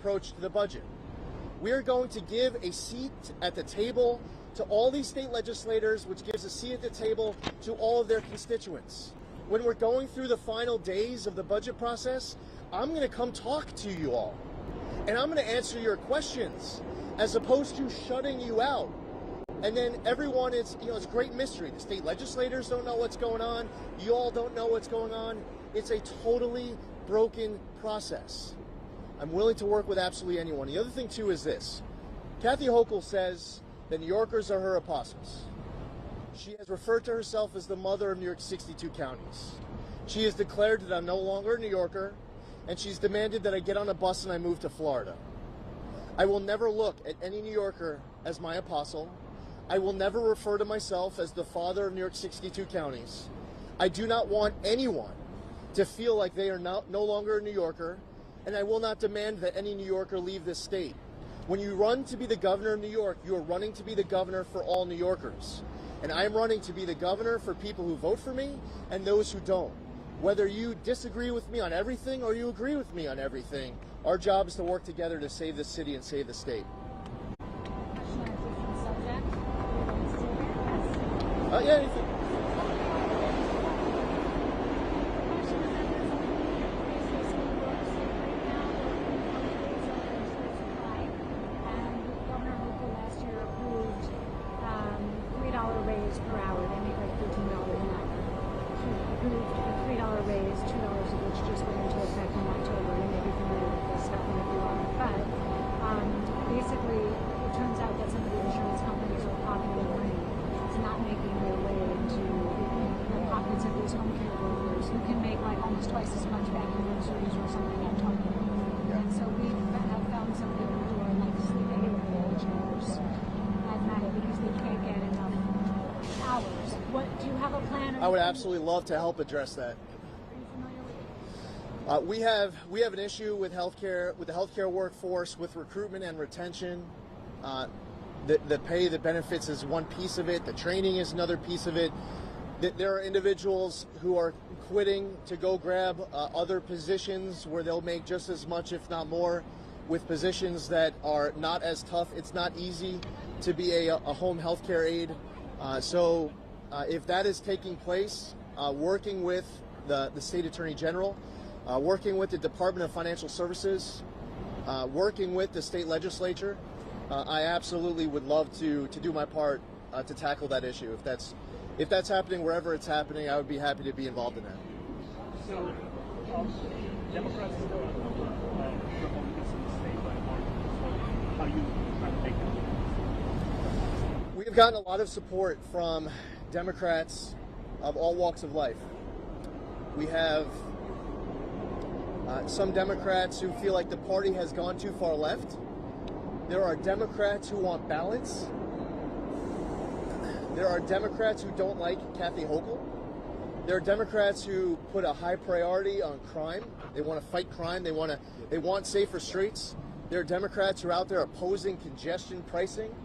approach to the budget. We are going to give a seat at the table to all these state legislators, which gives a seat at the table to all of their constituents. When we're going through the final days of the budget process, I'm going to come talk to you all. And I'm going to answer your questions as opposed to shutting you out. And then everyone is, it's great mystery. The state legislators don't know what's going on. You all don't know what's going on. It's a totally broken process. I'm willing to work with absolutely anyone. The other thing, too, is this. Kathy Hochul says that New Yorkers are her apostles. She has referred to herself as the mother of New York's 62 counties. She has declared that I'm no longer a New Yorker, and she's demanded that I get on a bus and I move to Florida. I will never look at any New Yorker as my apostle. I will never refer to myself as the father of New York's 62 counties. I do not want anyone to feel like they are no longer a New Yorker, and I will not demand that any New Yorker leave this state. When you run to be the governor of New York, you are running to be the governor for all New Yorkers. And I'm running to be the governor for people who vote for me and those who don't. Whether you disagree with me on everything or you agree with me on everything, our job is to work together to save the city and save the state. Yeah, anything. I would absolutely love to help address that. We have an issue with healthcare, with the healthcare workforce, with recruitment and retention. The pay, the benefits is one piece of it. The training is another piece of it. There are individuals who are quitting to go grab other positions where they'll make just as much, if not more, with positions that are not as tough. It's not easy to be a home healthcare aide. So if that is taking place, working with the state attorney general, working with the Department of Financial Services, working with the state legislature, I absolutely would love to do my part to tackle that issue. If that's happening wherever it's happening, I would be happy to be involved in that. So, Democrats and Republicans in the state, how you try to take them? We have gotten a lot of support from Democrats of all walks of life. We have some Democrats who feel like the party has gone too far left. There are Democrats who want balance. There are Democrats who don't like Kathy Hochul. There are Democrats who put a high priority on crime. They want to fight crime. They want safer streets. There are Democrats who are out there opposing congestion pricing,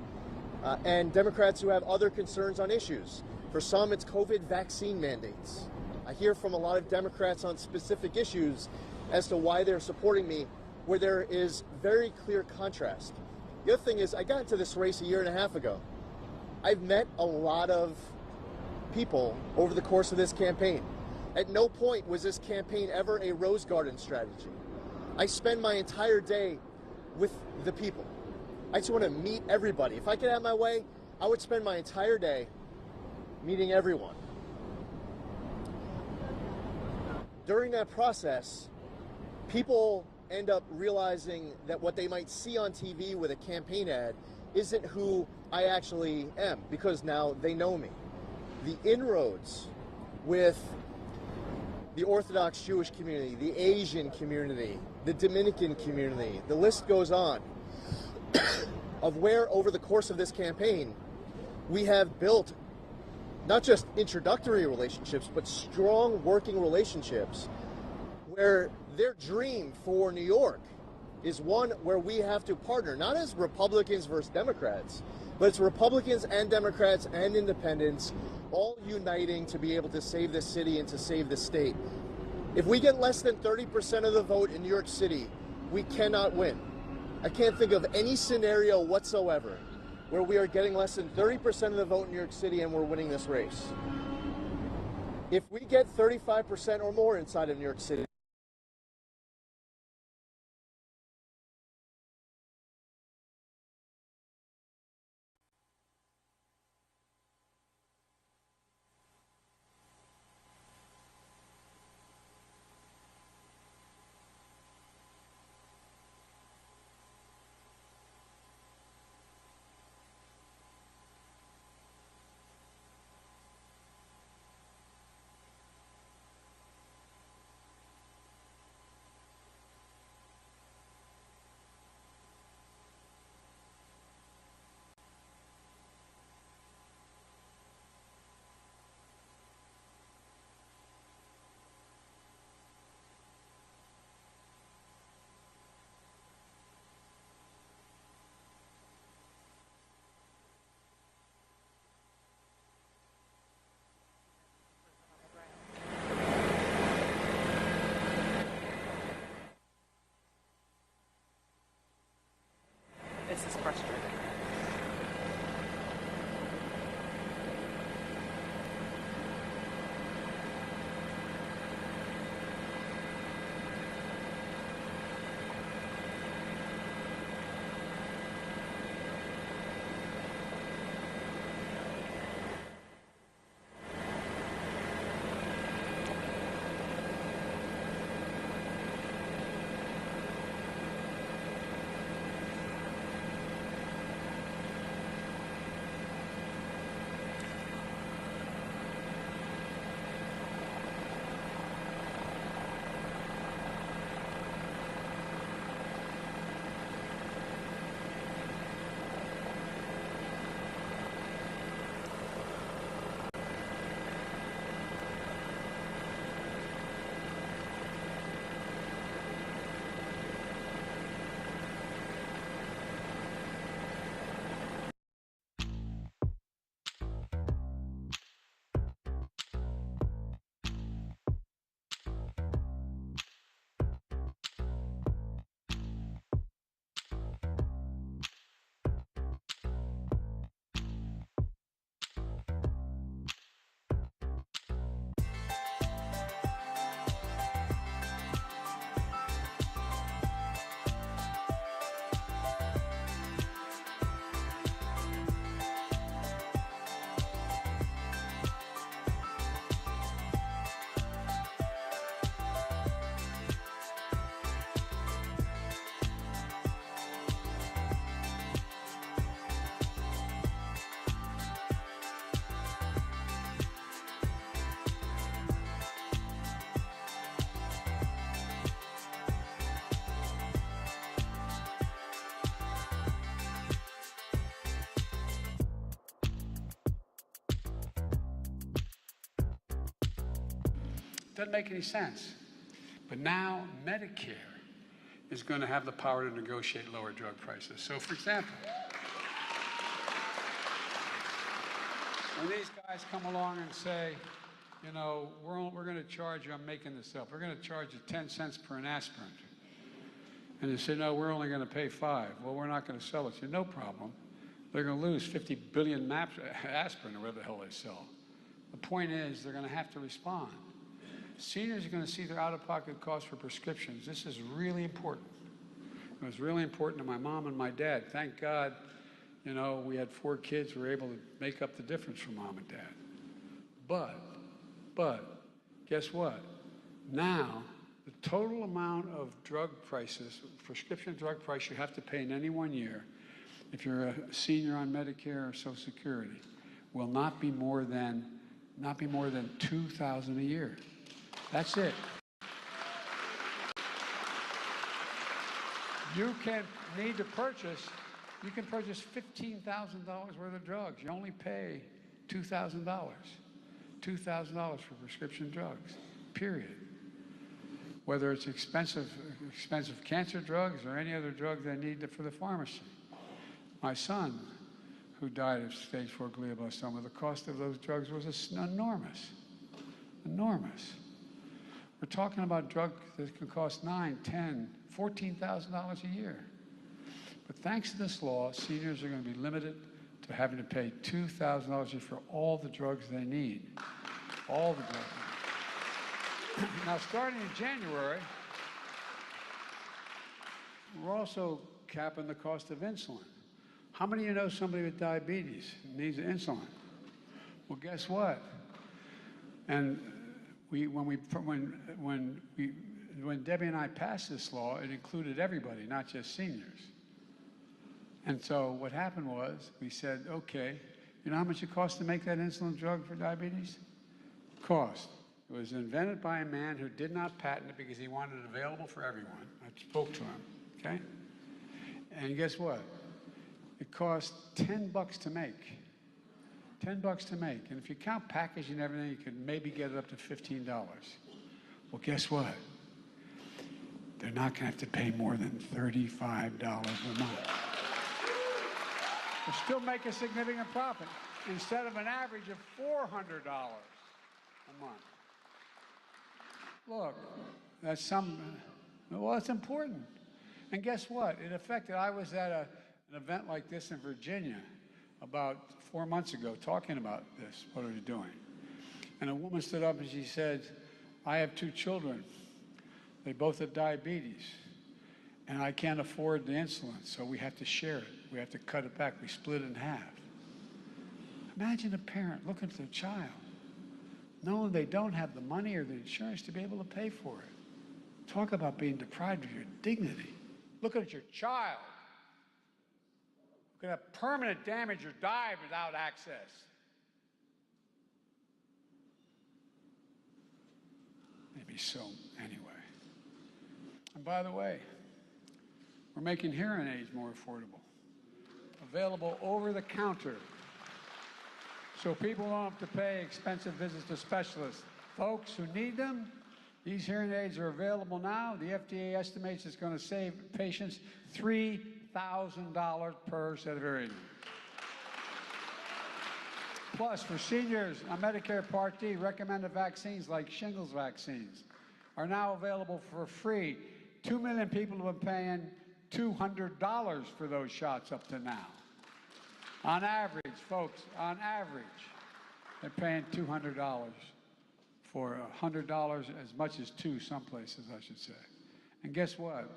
and Democrats who have other concerns on issues. For some, it's COVID vaccine mandates. I hear from a lot of Democrats on specific issues as to why they're supporting me, where there is very clear contrast. The other thing is, I got into this race a year and a half ago. I've met a lot of people over the course of this campaign. At no point was this campaign ever a rose garden strategy. I spend my entire day with the people. I just want to meet everybody. If I could have my way, I would spend my entire day meeting everyone. During that process, people end up realizing that what they might see on TV with a campaign ad isn't who I actually am, because now they know me. The inroads with the Orthodox Jewish community, the Asian community, the Dominican community, the list goes on, of where over the course of this campaign we have built not just introductory relationships, but strong working relationships where their dream for New York is one where we have to partner, not as Republicans versus Democrats, but it's Republicans and Democrats and independents all uniting to be able to save this city and to save the state. If we get less than 30% of the vote in New York City, we cannot win. I can't think of any scenario whatsoever where we are getting less than 30% of the vote in New York City and we're winning this race. If we get 35% or more inside of New York City, This is frustrating. Doesn't make any sense. But now Medicare is going to have the power to negotiate lower drug prices. So, for example, when these guys come along and say, you know, we're going to charge you, I'm making this up, we're going to charge you 10 cents per an aspirin. And they say, no, we're only going to pay 5. Well, we're not going to sell it to you. No problem. They're going to lose 50 billion aspirin or whatever the hell they sell. The point is, they're going to have to respond. Seniors are going to see their out-of-pocket costs for prescriptions. This is really important. It was really important to my mom and my dad. Thank God, you know, we had 4 kids. We were able to make up the difference for mom and dad. But, guess what? Now, the total amount of drug prices, prescription drug price you have to pay in any one year, if you're a senior on Medicare or Social Security, will not be more than $2,000 a year. That's it. You can purchase $15,000 worth of drugs. You only pay $2,000. $2,000 for prescription drugs, period. Whether it's expensive cancer drugs or any other drug they need for the pharmacy. My son, who died of stage 4 glioblastoma, the cost of those drugs was enormous. Enormous. We're talking about drugs that can cost $9,000, $10,000, $14,000 a year. But thanks to this law, seniors are going to be limited to having to pay $2,000 for all the drugs they need. All the drugs. Now, starting in January, we're also capping the cost of insulin. How many of you know somebody with diabetes needs insulin? Well, guess what? And when Debbie and I passed this law, it included everybody, not just seniors. And so what happened was, we said, okay, you know how much it costs to make that insulin drug for diabetes? Cost. It was invented by a man who did not patent it because he wanted it available for everyone. I spoke to him, okay? And guess what? It cost $10 to make. $10 to make. And if you count packaging and everything, you could maybe get it up to $15. Well, guess what? They're not going to have to pay more than $35 a month. They'll still make a significant profit instead of an average of $400 a month. Look, that's well, it's important. And guess what? It affected, I was at an event like this in Virginia about 4 months ago talking about this, what are we doing? And a woman stood up and she said, I have 2 children. They both have diabetes. And I can't afford the insulin, so we have to share it. We have to cut it back. We split it in half. Imagine a parent looking at their child, knowing they don't have the money or the insurance to be able to pay for it. Talk about being deprived of your dignity. Looking at your child who could have permanent damage or die without access. Maybe so, anyway. And by the way, we're making hearing aids more affordable. Available over the counter. So people don't have to pay expensive visits to specialists. Folks who need them, these hearing aids are available now. The FDA estimates it's going to save patients $3,000 per set of hearing aids. Plus, for seniors on Medicare Part D, recommended vaccines like shingles vaccines are now available for free. 2 million people have been paying $200 for those shots up to now. On average, folks, on average, they're paying $200 for $100, as much as 2 some places, I should say. And guess what?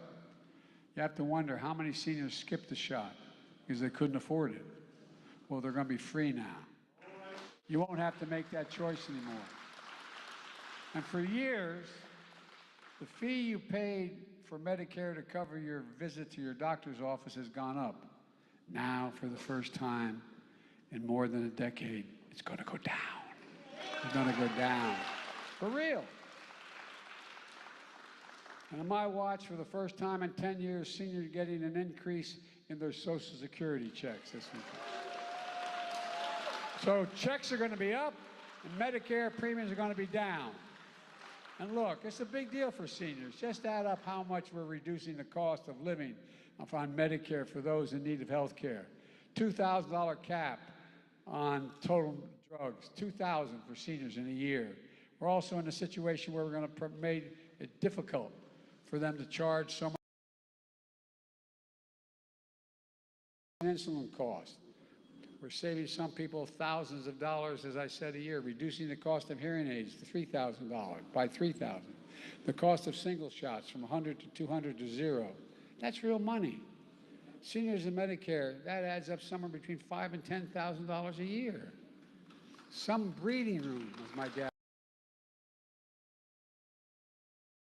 You have to wonder how many seniors skipped the shot because they couldn't afford it. Well, they're going to be free now. You won't have to make that choice anymore. And for years, the fee you paid for Medicare to cover your visit to your doctor's office has gone up. Now, for the first time in more than a decade, it's going to go down. It's going to go down. For real. And on my watch, for the first time in 10 years, seniors are getting an increase in their Social Security checks this week. So checks are going to be up, and Medicare premiums are going to be down. And look, it's a big deal for seniors. Just add up how much we're reducing the cost of living on Medicare for those in need of health care. $2,000 cap on total drugs, $2,000 for seniors in a year. We're also in a situation where we're going to make it difficult for them to charge so much insulin cost. We're saving some people thousands of dollars, as I said, a year, reducing the cost of hearing aids to $3,000 by $3,000. The cost of single shots from $100 to $200 to $0. That's real money. Seniors in Medicare, that adds up somewhere between $5,000 and $10,000 a year. Some breathing room, as my dad